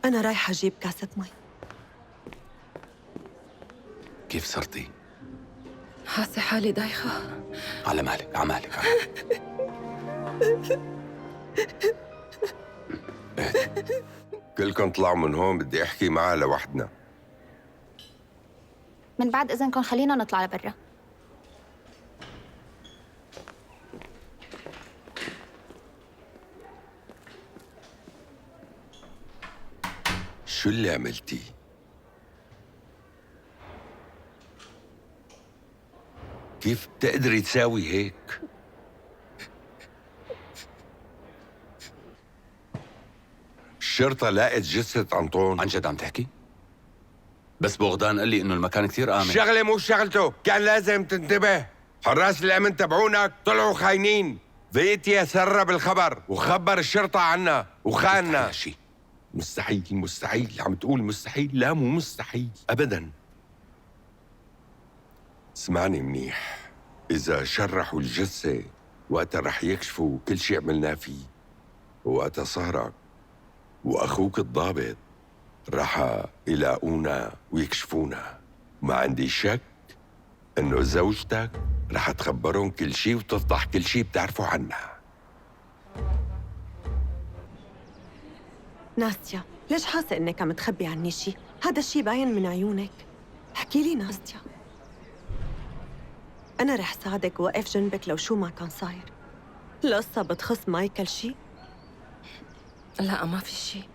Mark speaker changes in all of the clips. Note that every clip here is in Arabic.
Speaker 1: أنا رايحة أجيب كاسة مي.
Speaker 2: كيف صرتي؟
Speaker 3: حاسة حالي دايخة.
Speaker 2: على مالك على مالك.
Speaker 4: كلكم طلعوا من هون، بدي أحكي معها لوحدنا.
Speaker 5: من بعد إذنكم خلينا نطلع لبرا.
Speaker 4: شو اللي عملتي؟ كيف بتقدري تساوي هيك؟ الشرطة لقت جثة أنطون.
Speaker 2: عن جد عم تحكي؟ بس بوغدان قال لي إنه المكان كثير آمن.
Speaker 4: الشغلة مو شغلته، كان لازم تنتبه. حراس الأمن تبعونك طلعوا خاينين. فيتيا سرب الخبر وخبر الشرطة عنا وخاننا.
Speaker 2: شيء
Speaker 4: مستحيل مستحيل، عم تقول مستحيل؟ لا مو مستحيل أبداً. اسمعني منيح، إذا شرحوا الجثة وقتها رح يكشفوا كل شيء عملناه فيه، وقتها صهرك وأخوك الضابط رح يلاقونا ويكشفونا. ما عندي شك إنه زوجتك رح تخبرهم كل شيء وتفضح كل شيء بتعرفوا عنها.
Speaker 1: ناستيا، ليش حاسة إنك عم تخبي عني شي؟ هذا الشي باين من عيونك. احكي لي ناستيا، أنا رح ساعدك ووقف جنبك لو شو ما كان صاير. القصة بتخص مايكل شي؟
Speaker 3: لا ما في شيء.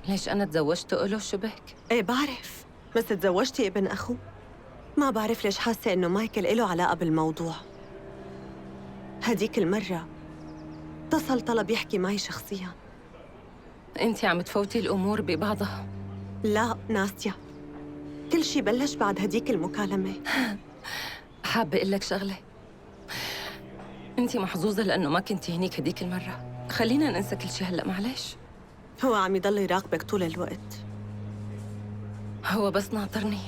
Speaker 3: ليش أنا تزوجت له شو بك؟
Speaker 1: إيه بعرف، بس تزوجتي ابن أخوه. ما بعرف ليش حاسة إنه مايكل إله علاقة بالموضوع. هديك المرة اتصل طلب يحكي معي شخصياً.
Speaker 3: أنتِ عم تفوتي الأمور ببعضها.
Speaker 1: لا ناستيا، كل شي بلش بعد هديك المكالمة.
Speaker 3: حابة أقول لك شغلة، أنتِ محظوظة لأنه ما كنتي هنيك هديك المرة. خلينا ننسى كل شي هلأ معلش.
Speaker 1: هو عم يضل يراقبك طول الوقت.
Speaker 3: هو بس ناطرني.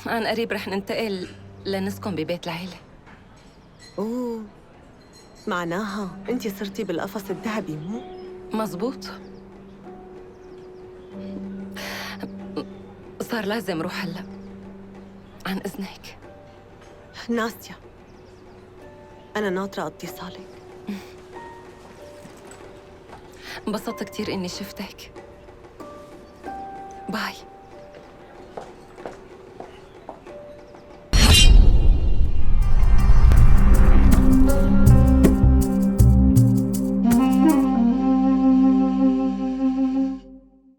Speaker 3: عن قريب رح ننتقل لنسكن ببيت العيلة.
Speaker 1: أوه، معناها أنتِ صرتي بالقفص الذهبي مو؟
Speaker 3: مزبوط. صار لازم روح هلأ. عن إذنك.
Speaker 1: ناستيا، أنا ناطرة اتصالك.
Speaker 3: انبسطت كتير إني شفتك. باي.